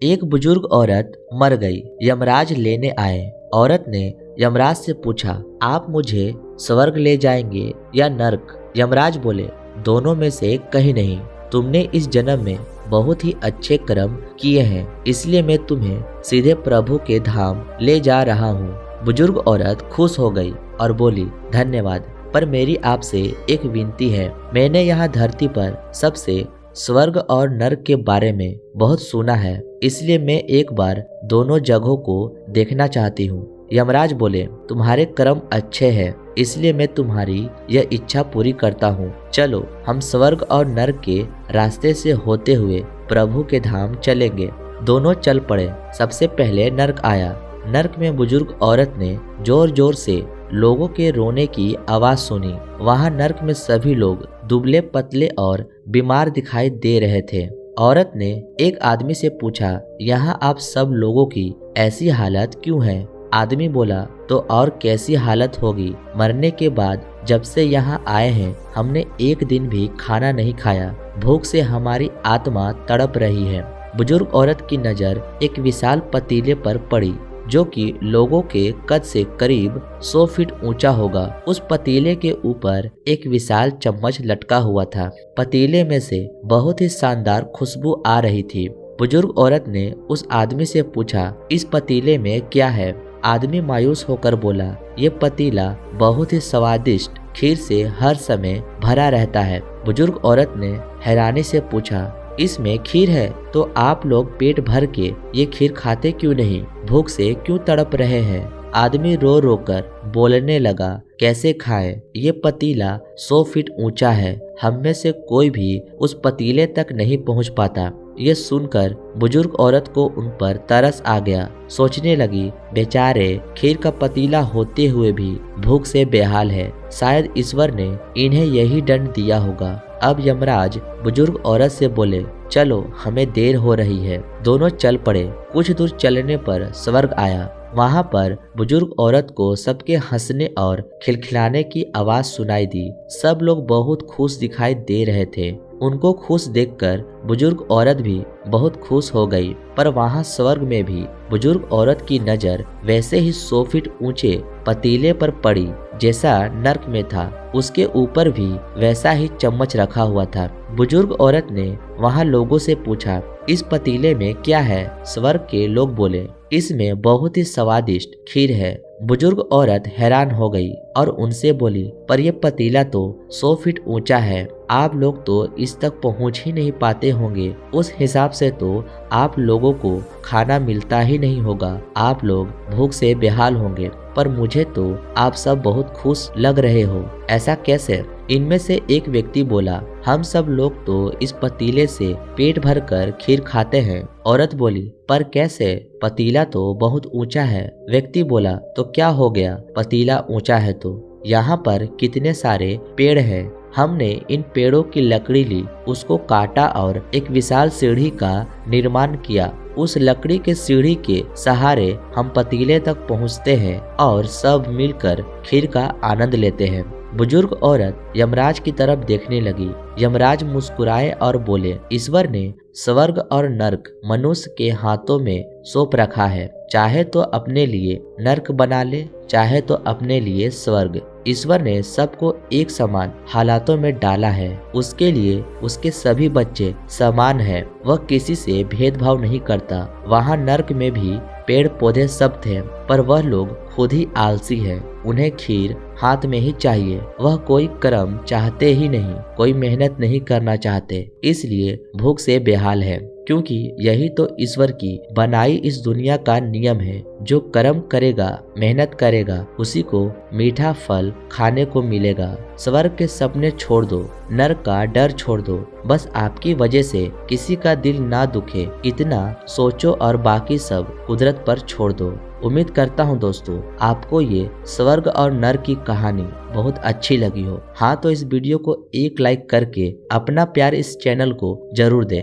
एक बुजुर्ग औरत मर गई। यमराज लेने आए। औरत ने यमराज से पूछा, आप मुझे स्वर्ग ले जाएंगे या नर्क? यमराज बोले, दोनों में से कहीं नहीं। तुमने इस जन्म में बहुत ही अच्छे कर्म किए हैं, इसलिए मैं तुम्हें सीधे प्रभु के धाम ले जा रहा हूँ। बुजुर्ग औरत खुश हो गई और बोली, धन्यवाद, पर मेरी आपसे एक विनती है। मैंने यहाँ धरती पर सबसे स्वर्ग और नर्क के बारे में बहुत सुना है, इसलिए मैं एक बार दोनों जगहों को देखना चाहती हूँ। यमराज बोले, तुम्हारे कर्म अच्छे हैं, इसलिए मैं तुम्हारी यह इच्छा पूरी करता हूँ। चलो हम स्वर्ग और नर्क के रास्ते से होते हुए प्रभु के धाम चलेंगे। दोनों चल पड़े। सबसे पहले नर्क आया। नर्क में बुजुर्ग औरत ने जोर जोर से लोगों के रोने की आवाज सुनी। वहां नर्क में सभी लोग दुबले पतले और बीमार दिखाई दे रहे थे। औरत ने एक आदमी से पूछा, यहाँ आप सब लोगों की ऐसी हालत क्यों है? आदमी बोला, तो और कैसी हालत होगी? मरने के बाद जब से यहाँ आए हैं हमने एक दिन भी खाना नहीं खाया। भूख से हमारी आत्मा तड़प रही है। बुजुर्ग औरत की नजर एक विशाल पतीले पर पड़ी जो कि लोगों के कद से करीब 100 फीट ऊंचा होगा। उस पतीले के ऊपर एक विशाल चम्मच लटका हुआ था। पतीले में से बहुत ही शानदार खुशबू आ रही थी। बुजुर्ग औरत ने उस आदमी से पूछा, इस पतीले में क्या है? आदमी मायूस होकर बोला, ये पतीला बहुत ही स्वादिष्ट खीर से हर समय भरा रहता है। बुजुर्ग औरत ने हैरानी से पूछा, इसमें खीर है तो आप लोग पेट भर के ये खीर खाते क्यों नहीं? भूख से क्यों तड़प रहे हैं? आदमी रो रो कर बोलने लगा, कैसे खाएं? ये पतीला 100 फीट ऊंचा है, हम में से कोई भी उस पतीले तक नहीं पहुंच पाता। ये सुनकर बुजुर्ग औरत को उन पर तरस आ गया। सोचने लगी, बेचारे खीर का पतीला होते हुए भी भूख से बेहाल है। शायद ईश्वर ने इन्हें यही दंड दिया होगा। अब यमराज बुजुर्ग औरत से बोले, चलो हमें देर हो रही है। दोनों चल पड़े। कुछ दूर चलने पर स्वर्ग आया। वहां पर बुजुर्ग औरत को सबके हंसने और खिलखिलाने की आवाज सुनाई दी। सब लोग बहुत खुश दिखाई दे रहे थे। उनको खुश देखकर बुजुर्ग औरत भी बहुत खुश हो गई। पर वहां स्वर्ग में भी बुजुर्ग औरत की नजर वैसे ही 100 फीट ऊंचे पतीले पर पड़ी जैसा नर्क में था। उसके ऊपर भी वैसा ही चम्मच रखा हुआ था। बुजुर्ग औरत ने वहां लोगों से पूछा, इस पतीले में क्या है? स्वर्ग के लोग बोले, इसमें बहुत ही स्वादिष्ट खीर है। बुजुर्ग औरत हैरान हो गई और उनसे बोली, पर यह पतीला तो 100 फीट ऊंचा है, आप लोग तो इस तक पहुंच ही नहीं पाते होंगे। उस हिसाब से तो आप लोगों को खाना मिलता ही नहीं होगा। आप लोग भूख से बेहाल होंगे। पर मुझे तो आप सब बहुत खुश लग रहे हो, ऐसा कैसे? इनमें से एक व्यक्ति बोला, हम सब लोग तो इस पतीले से पेट भर कर खीर खाते हैं। औरत बोली, पर कैसे? पतीला तो बहुत ऊंचा है। व्यक्ति बोला, तो क्या हो गया? पतीला ऊंचा है तो यहाँ पर कितने सारे पेड़ हैं। हमने इन पेड़ों की लकड़ी ली, उसको काटा और एक विशाल सीढ़ी का निर्माण किया। उस लकड़ी के सीढ़ी के सहारे हम पतीले तक पहुँचते हैं और सब मिलकर खीर का आनंद लेते हैं। बुजुर्ग औरत यमराज की तरफ देखने लगी। यमराज मुस्कुराए और बोले, ईश्वर ने स्वर्ग और नर्क मनुष्य के हाथों में सौंप रखा है। चाहे तो अपने लिए नर्क बना ले, चाहे तो अपने लिए स्वर्ग। ईश्वर ने सबको एक समान हालातों में डाला है। उसके लिए उसके सभी बच्चे समान हैं। वह किसी से भेदभाव नहीं करता। वहाँ नर्क में भी पेड़ पौधे सब थे, पर वह लोग खुद ही आलसी हैं। उन्हें खीर हाथ में ही चाहिए। वह कोई कर्म चाहते ही नहीं, कोई मेहनत नहीं करना चाहते, इसलिए भूख से बेहाल है। क्योंकि यही तो ईश्वर की बनाई इस दुनिया का नियम है। जो कर्म करेगा, मेहनत करेगा, उसी को मीठा फल खाने को मिलेगा। स्वर्ग के सपने छोड़ दो, नर्क का डर छोड़ दो। बस आपकी वजह से किसी का दिल ना दुखे, इतना सोचो और बाकी सब कुदरत पर छोड़ दो। उम्मीद करता हूँ दोस्तों आपको ये स्वर्ग और नर्क की कहानी बहुत अच्छी लगी हो। हाँ तो इस वीडियो को एक लाइक करके अपना प्यार इस चैनल को जरूर दें।